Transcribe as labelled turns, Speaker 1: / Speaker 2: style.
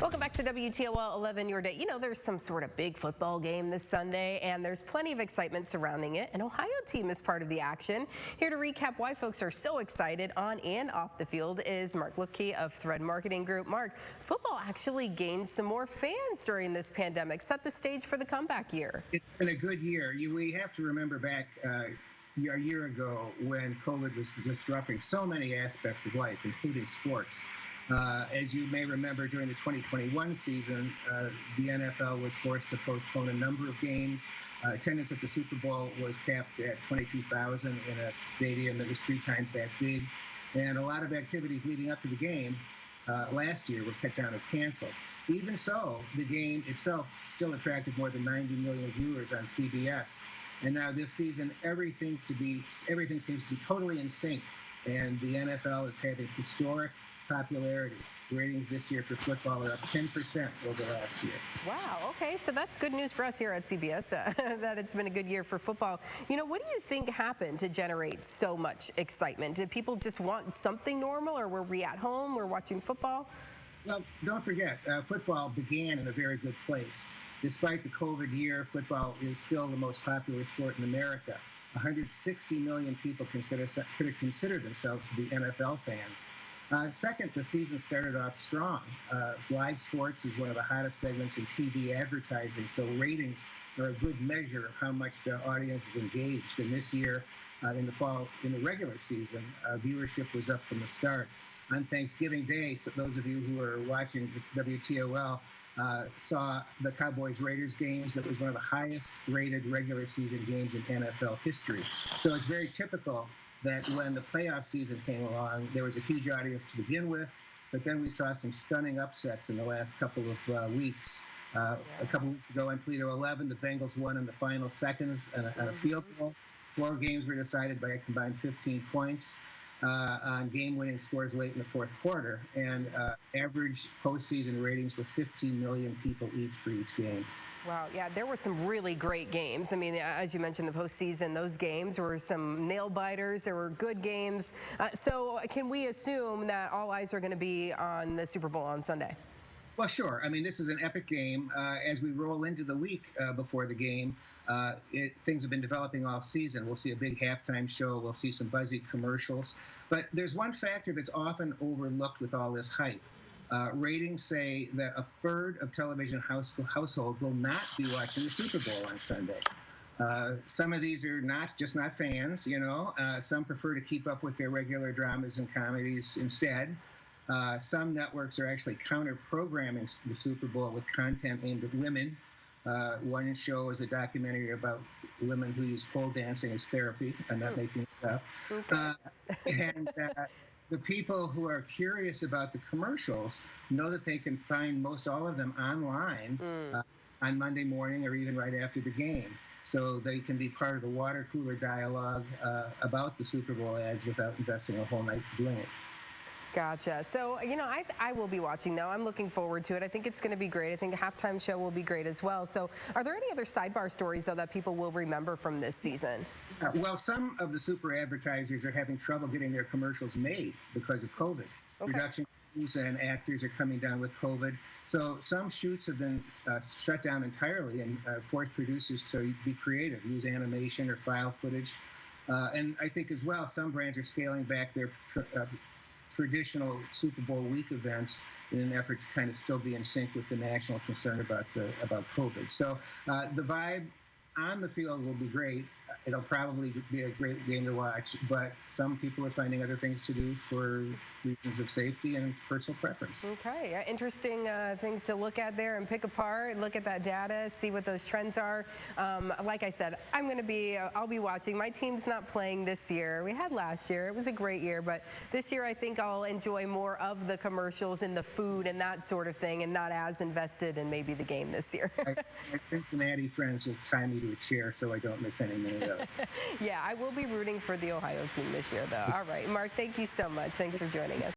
Speaker 1: Welcome back to WTOL 11 Your Day. You know, there's some sort of big football game this Sunday, and there's plenty of excitement surrounding it. An Ohio team is part of the action. Here to recap why folks are so excited on and off the field is Mark Luetke of Thread Marketing Group. Mark, football actually gained some more fans during this pandemic. Set the stage for the comeback year.
Speaker 2: It's been a good year. We have to remember back a year ago when COVID was disrupting so many aspects of life, including sports. As you may remember, during the 2021 season, the NFL was forced to postpone a number of games. Attendance at the Super Bowl was capped at 22,000 in a stadium that was 3 times that big. And a lot of activities leading up to the game last year were cut down or canceled. Even so, the game itself still attracted more than 90 million viewers on CBS. And now this season, everything seems to be totally in sync. And the NFL is having historic popularity. Ratings this year for football are up 10% over last year.
Speaker 1: Wow, okay, so that's good news for us here at CBS, that it's been a good year for football. You know, what do you think happened to generate so much excitement? Did people just want something normal, or were we at home, we're watching football?
Speaker 2: Well, don't forget, football began in a very good place. Despite the COVID year, football is still the most popular sport in America. 160 million people consider themselves to be NFL fans. Second, the season started off strong. Live sports is one of the hottest segments in TV advertising, so ratings are a good measure of how much the audience is engaged. And this year, in the regular season, viewership was up from the start. On Thanksgiving Day, so those of you who are watching WTOL saw the Cowboys-Raiders games. That was one of the highest rated regular season games in NFL history. So it's very typical that when the playoff season came along, there was a huge audience to begin with, but then we saw some stunning upsets in the last couple of weeks. A couple weeks ago on Toledo 11, the Bengals won in the final seconds on a field goal. 4 games were decided by a combined 15 points on game-winning scores late in the fourth quarter, and average postseason ratings were 15 million people each for each game.
Speaker 1: Wow, yeah, there were some really great games. I mean, as you mentioned, the postseason, those games were some nail-biters. There were good games. So can we assume that all eyes are going to be on the Super Bowl on Sunday?
Speaker 2: Well, sure. I mean, this is an epic game. As we roll into the week before the game, things have been developing all season. We'll see a big halftime show. We'll see some buzzy commercials. But there's one factor that's often overlooked with all this hype. Ratings say that a third of television households will not be watching the Super Bowl on Sunday. Some of these are not fans, you know. Some prefer to keep up with their regular dramas and comedies instead. Some networks are actually counter-programming the Super Bowl with content aimed at women. One show is a documentary about women who use pole dancing as therapy. I'm not making it up. Okay. The people who are curious about the commercials know that they can find most all of them online on Monday morning or even right after the game. So they can be part of the water cooler dialogue about the Super Bowl ads without investing a whole night doing it.
Speaker 1: Gotcha. So, you know, I will be watching now. I'm looking forward to it. I think it's going to be great. I think the halftime show will be great as well. So are there any other sidebar stories, though, that people will remember from this season?
Speaker 2: Well, some of the super advertisers are having trouble getting their commercials made because of COVID. Okay. Production crews and actors are coming down with COVID. So some shoots have been shut down entirely and forced producers to be creative, use animation or file footage. And I think as well, some brands are scaling back their traditional Super Bowl week events in an effort to kind of still be in sync with the national concern about COVID. So the vibe on the field will be great. It'll probably be a great game to watch, but some people are finding other things to do for reasons of safety and personal preference.
Speaker 1: Okay, interesting things to look at there and pick apart, look at that data, see what those trends are. Like I said, I'll be watching. My team's not playing this year. We had last year. It was a great year, but this year I think I'll enjoy more of the commercials and the food and that sort of thing, and not as invested in maybe the game this year.
Speaker 2: My Cincinnati friends will tie me to a chair so I don't miss any minute of it.
Speaker 1: Yeah, I will be rooting for the Ohio team this year, though. All right, Mark, thank you so much. Thanks for joining us.